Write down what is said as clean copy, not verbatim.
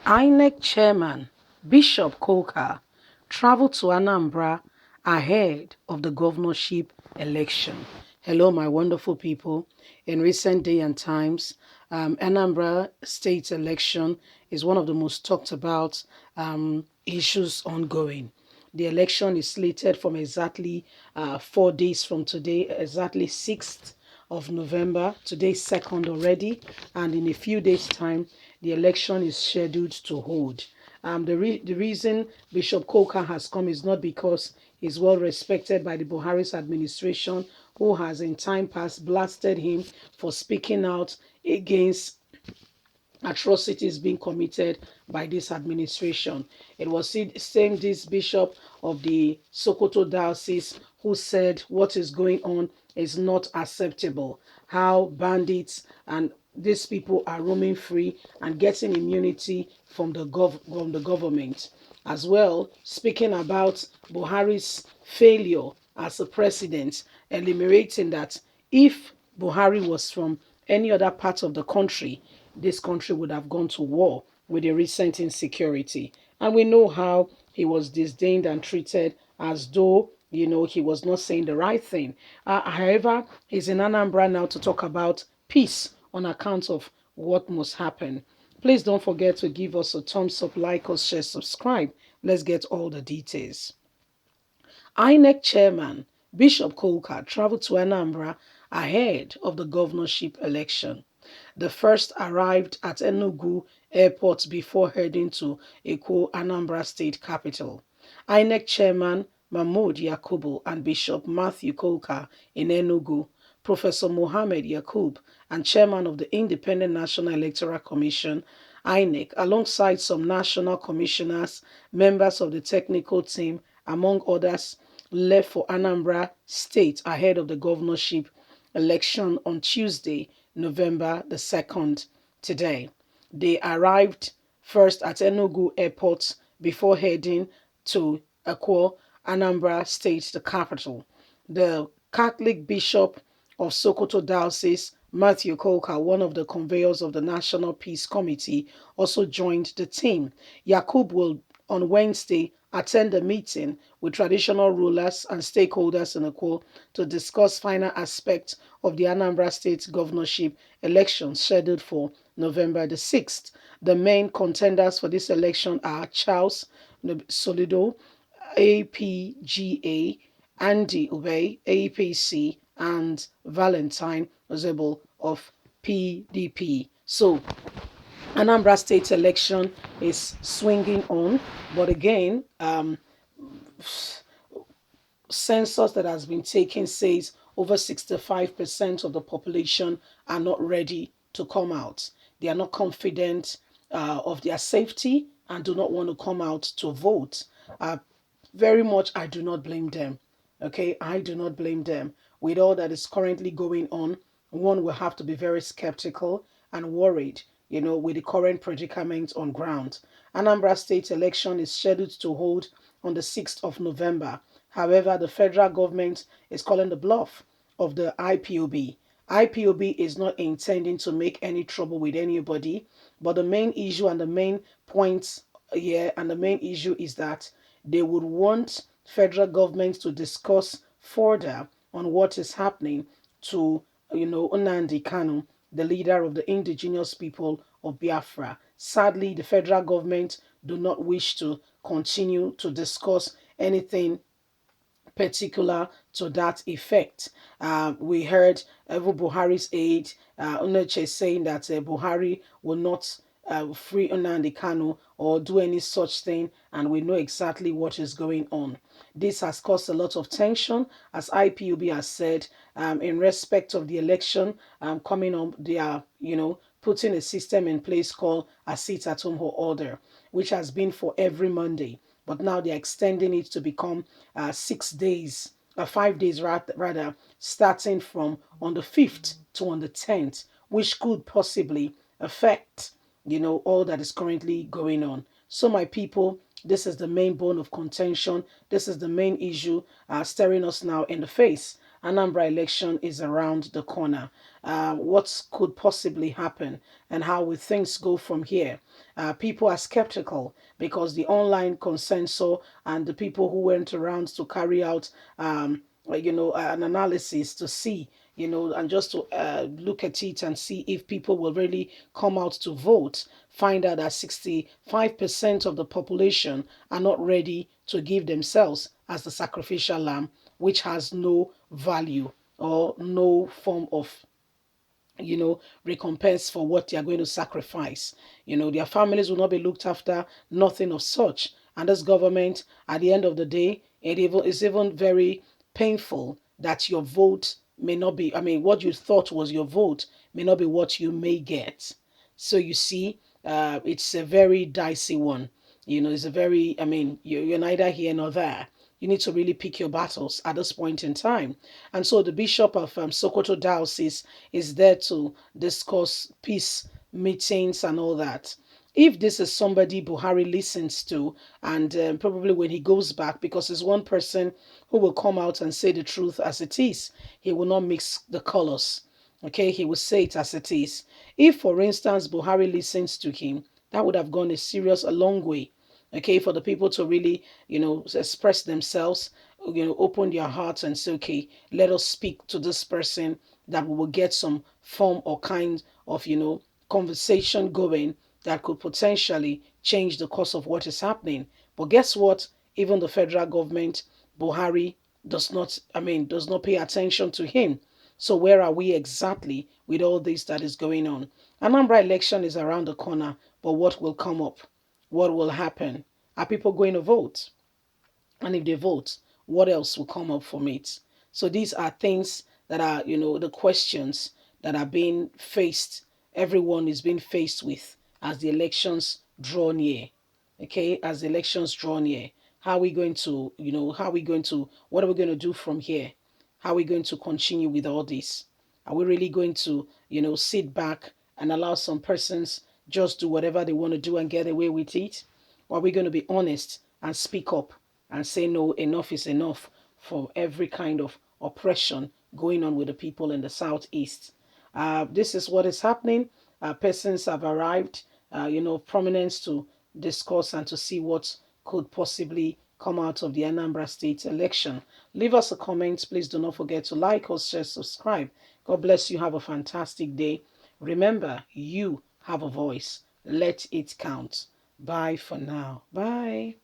Inec chairman Bishop Kukah traveled to Anambra ahead of the governorship election. Hello, my wonderful people. In recent day and times, Anambra state election is one of the most talked about issues ongoing. The election is slated from exactly 4 days from today, exactly 6th of November. Today's 2nd already, and in a few days' time, the election is scheduled to hold. The reason Bishop Kukah has come is not because he's well respected by the Buhari's administration, who has in time past blasted him for speaking out against atrocities being committed by this administration. It was same this bishop of the Sokoto diocese who said what is going on is not acceptable. How bandits and these people are roaming free and getting immunity from the government. As well, speaking about Buhari's failure as a president, enumerating that if Buhari was from any other part of the country, this country would have gone to war with the recent insecurity. And we know how he was disdained and treated as though, he was not saying the right thing. However, he's in Anambra now to talk about peace on account of what must happen. Please don't forget to give us a thumbs up, like us, share, subscribe. Let's get all the details. Inec chairman Bishop Kukah traveled to Anambra ahead of the governorship election. The first arrived at Enugu Airport before heading to Eko, Anambra State capital. Inec chairman Mahmood Yakubu and Bishop Matthew Kukah in Enugu, Professor Mohammed Yakub and chairman of the Independent National Electoral Commission, Inec, alongside some national commissioners, members of the technical team, among others, left for Anambra State ahead of the governorship election on Tuesday, November the 2nd, today. They arrived first at Enugu Airport before heading to Akwa, Anambra State, the capital. The Catholic Bishop of Sokoto Diocese, Matthew Kukah, one of the conveners of the National Peace Committee, also joined the team. Yakub will, on Wednesday, attend a meeting with traditional rulers and stakeholders in Akwa to discuss final aspects of the Anambra State governorship elections scheduled for November the 6th. The main contenders for this election are Charles Solido, APGA, Andy Ubey, APC, and Valentine Ozebel of PDP. So, Anambra State election is swinging on, but again, census that has been taken says over 65% of the population are not ready to come out. They are not confident of their safety and do not want to come out to vote. Very much, I do not blame them. Okay, I do not blame them. With all that is currently going on, one will have to be very skeptical and worried, with the current predicament on ground. Anambra State election is scheduled to hold on the 6th of November. However, the federal government is calling the bluff of the IPOB. IPOB is not intending to make any trouble with anybody, but the main issue and the main points here and the main issue is that they would want federal government to discuss further on what is happening to, Nnamdi Kanu, the leader of the indigenous people of Biafra. Sadly, the federal government do not wish to continue to discuss anything particular to that effect. We heard Evo Buhari's aide, Uneche, saying that Buhari will not free Nnamdi Kanu or do any such thing, and we know exactly what is going on. This has caused a lot of tension, as IPUB has said, in respect of the election coming up. They are, putting a system in place called a sit-at-home order, which has been for every Monday, but now they're extending it to become 6 days, 5 days rather, starting from on the 5th to on the 10th, which could possibly affect, all that is currently going on. So, my people, this is the main bone of contention. This is the main issue staring us now in the face. Anambra election is around the corner. What could possibly happen and how will things go from here? People are skeptical because the online consensus and the people who went around to carry out, an analysis to see, and just to look at it and see if people will really come out to vote, find out that 65% of the population are not ready to give themselves as the sacrificial lamb, which has no value or no form of recompense for what they are going to sacrifice. Their families will not be looked after, nothing of such. And this government, at the end of the day, is even very painful that your vote may not be, what you thought was your vote may not be what you may get. So you see, it's a very dicey one. It's a very, you're neither here nor there. You need to really pick your battles at this point in time. And so the Bishop of Sokoto Diocese is there to discuss peace meetings and all that. If this is somebody Buhari listens to, and probably when he goes back, because he's one person who will come out and say the truth as it is, he will not mix the colors. Okay, he will say it as it is. If, for instance, Buhari listens to him, that would have gone a long way. Okay, for the people to really, express themselves, open their hearts and say, okay, let us speak to this person, that we will get some form or kind of, conversation going that could potentially change the course of what is happening. But guess what? Even the federal government, Buhari, does not pay attention to him. So where are we exactly with all this that is going on? Anambra election is around the corner, but what will come up? What will happen? Are people going to vote? And if they vote, what else will come up from it? So these are things that are, the questions that are being faced. Everyone is being faced with as the elections draw near. Okay, as the elections draw near, how are we going to, what are we going to do from here? How are we going to continue with all this? Are we really going to, sit back and allow some persons just do whatever they want to do and get away with it? Or are we going to be honest and speak up and say, no, enough is enough for every kind of oppression going on with the people in the Southeast? This is what is happening. Persons have arrived, prominence to discuss and to see what could possibly come out of the Anambra State election. Leave us a comment. Please do not forget to like or share, subscribe. God bless you. Have a fantastic day. Remember, you have a voice. Let it count. Bye for now. Bye.